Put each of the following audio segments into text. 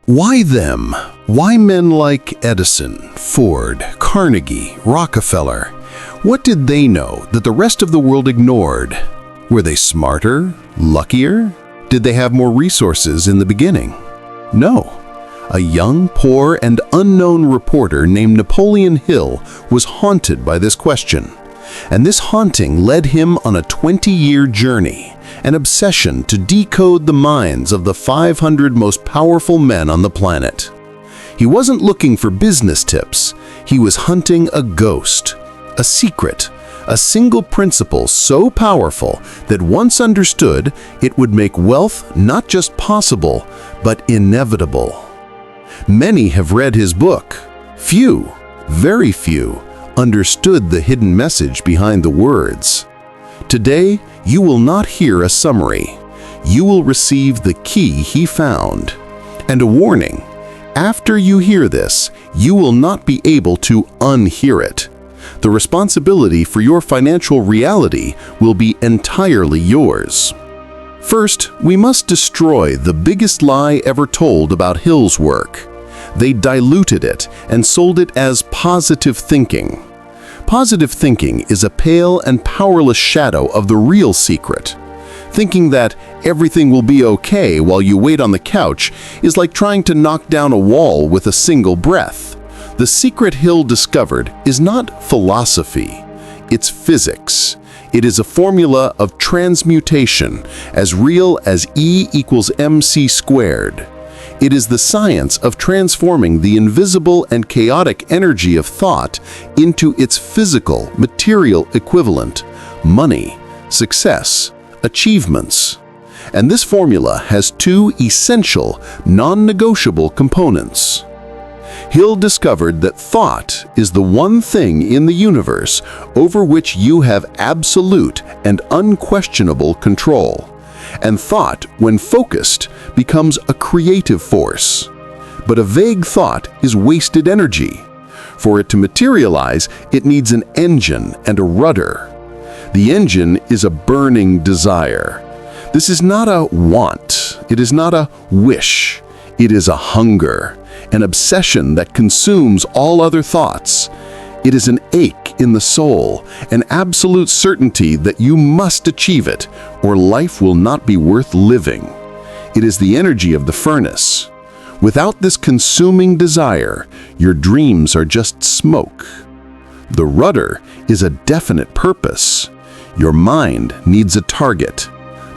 Why them? Why men like Edison, Ford, Carnegie, Rockefeller? What did they know that the rest of the world ignored? Were they smarter? Luckier? Did they have more resources in the beginning? No. A young, poor, and unknown reporter named Napoleon Hill was haunted by this question. And this haunting led him on a 20-year journey, an obsession to decode the minds of the 500 most powerful men on the planet. He wasn't looking for business tips. He was hunting a ghost, a secret, a single principle so powerful that once understood, it would make wealth not just possible, but inevitable. Many have read his book. Few, very few, understood the hidden message behind the words. Today, you will not hear a summary. You will receive the key he found. And a warning, after you hear this, you will not be able to unhear it. The responsibility for your financial reality will be entirely yours. First, we must destroy the biggest lie ever told about Hill's work. They diluted it and sold it as positive thinking. Positive thinking is a pale and powerless shadow of the real secret. Thinking that everything will be okay while you wait on the couch is like trying to knock down a wall with a single breath. The secret Hill discovered is not philosophy, it's physics. It is a formula of transmutation, as real as E equals mc squared. It is the science of transforming the invisible and chaotic energy of thought into its physical, material equivalent, money, success, achievements. And this formula has two essential, non-negotiable components. Hill discovered that thought is the one thing in the universe over which you have absolute and unquestionable control. And thought, when focused, becomes a creative force. But a vague thought is wasted energy. For it to materialize, it needs an engine and a rudder. The engine is a burning desire. This is not a want. It is not a wish. It is a hunger, an obsession that consumes all other thoughts. It is an ache in the soul, an absolute certainty that you must achieve it, or life will not be worth living. It is the energy of the furnace. Without this consuming desire, your dreams are just smoke. The rudder is a definite purpose. Your mind needs a target.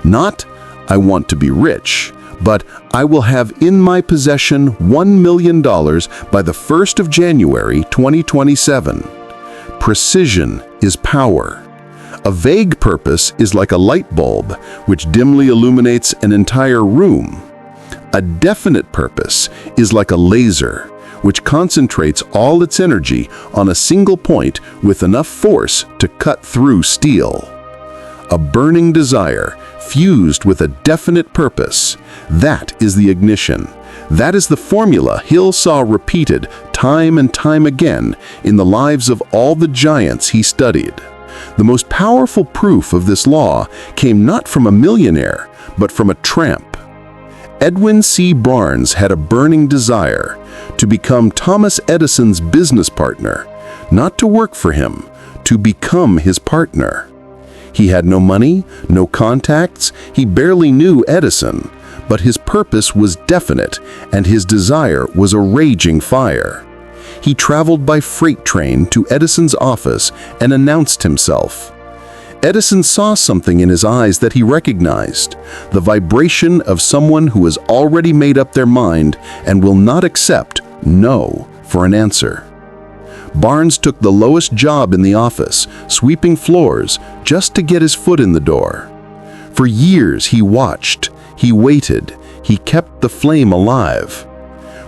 Not, I want to be rich, but I will have in my possession $1 million by the 1st of January 2027. Precision is power. A vague purpose is like a light bulb, which dimly illuminates an entire room. A definite purpose is like a laser, which concentrates all its energy on a single point with enough force to cut through steel. A burning desire fused with a definite purpose, that is the ignition. That is the formula Hill saw repeated time and time again in the lives of all the giants he studied. The most powerful proof of this law came not from a millionaire, but from a tramp. Edwin C. Barnes had a burning desire to become Thomas Edison's business partner, not to work for him, to become his partner. He had no money, no contacts, he barely knew Edison, but his purpose was definite and his desire was a raging fire. He traveled by freight train to Edison's office and announced himself. Edison saw something in his eyes that he recognized, the vibration of someone who has already made up their mind and will not accept no for an answer. Barnes took the lowest job in the office, sweeping floors, just to get his foot in the door. For years he watched, he waited, he kept the flame alive.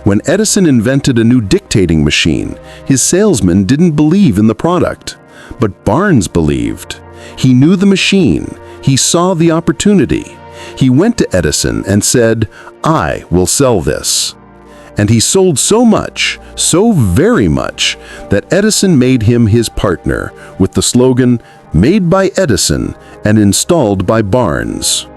When Edison invented a new dictating machine, his salesman didn't believe in the product. But Barnes believed. He knew the machine, he saw the opportunity. He went to Edison and said, "I will sell this." And he sold so much, so very much, that Edison made him his partner with the slogan, "Made by Edison and installed by Barnes."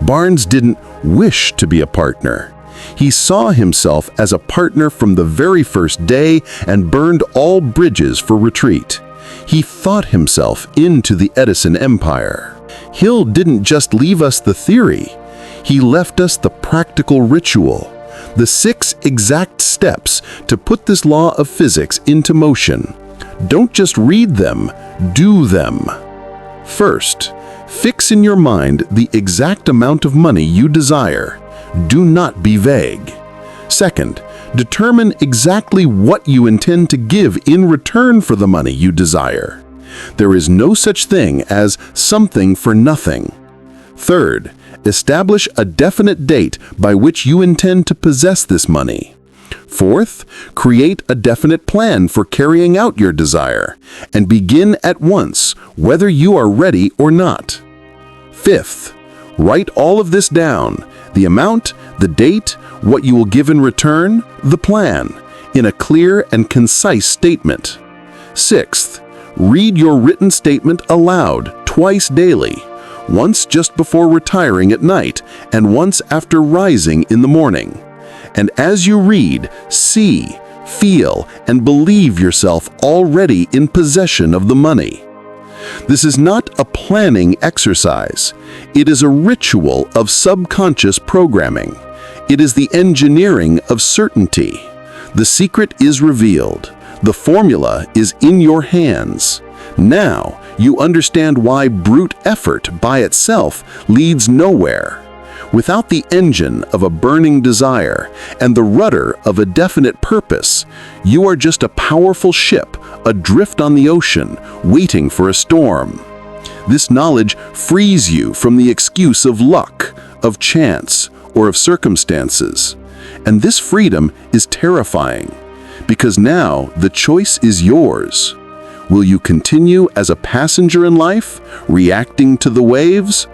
Barnes didn't wish to be a partner. He saw himself as a partner from the very first day and burned all bridges for retreat. He thought himself into the Edison empire. Hill didn't just leave us the theory. He left us the practical ritual, the 6 exact steps to put this law of physics into motion. Don't just read them, do them. First, fix in your mind the exact amount of money you desire. Do not be vague. Second, determine exactly what you intend to give in return for the money you desire. There is no such thing as something for nothing. Third, establish a definite date by which you intend to possess this money. Fourth, create a definite plan for carrying out your desire, and begin at once, whether you are ready or not. Fifth, write all of this down, the amount, the date, what you will give in return, the plan, in a clear and concise statement. Sixth, read your written statement aloud twice daily, once just before retiring at night and once after rising in the morning. And as you read, see, feel, and believe yourself already in possession of the money. This is not a planning exercise. It is a ritual of subconscious programming. It is the engineering of certainty. The secret is revealed. The formula is in your hands. Now you understand why brute effort by itself leads nowhere. Without the engine of a burning desire and the rudder of a definite purpose, you are just a powerful ship adrift on the ocean, waiting for a storm. This knowledge frees you from the excuse of luck, of chance, or of circumstances. And this freedom is terrifying, because now the choice is yours. Will you continue as a passenger in life, reacting to the waves?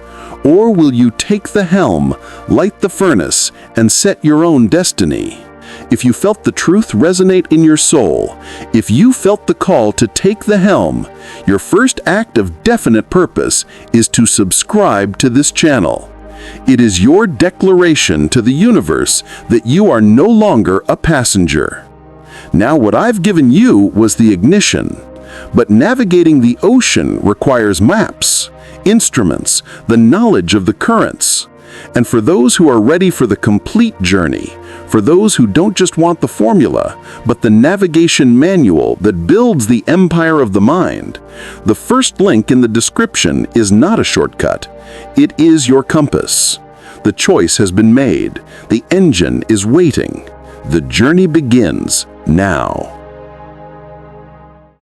Or will you take the helm, light the furnace, and set your own destiny? If you felt the truth resonate in your soul, if you felt the call to take the helm, your first act of definite purpose is to subscribe to this channel. It is your declaration to the universe that you are no longer a passenger. Now, what I've given you was the ignition, but navigating the ocean requires maps, instruments, the knowledge of the currents. And for those who are ready for the complete journey, for those who don't just want the formula, but the navigation manual that builds the empire of the mind, the first link in the description is not a shortcut. It is your compass. The choice has been made. The engine is waiting. The journey begins now.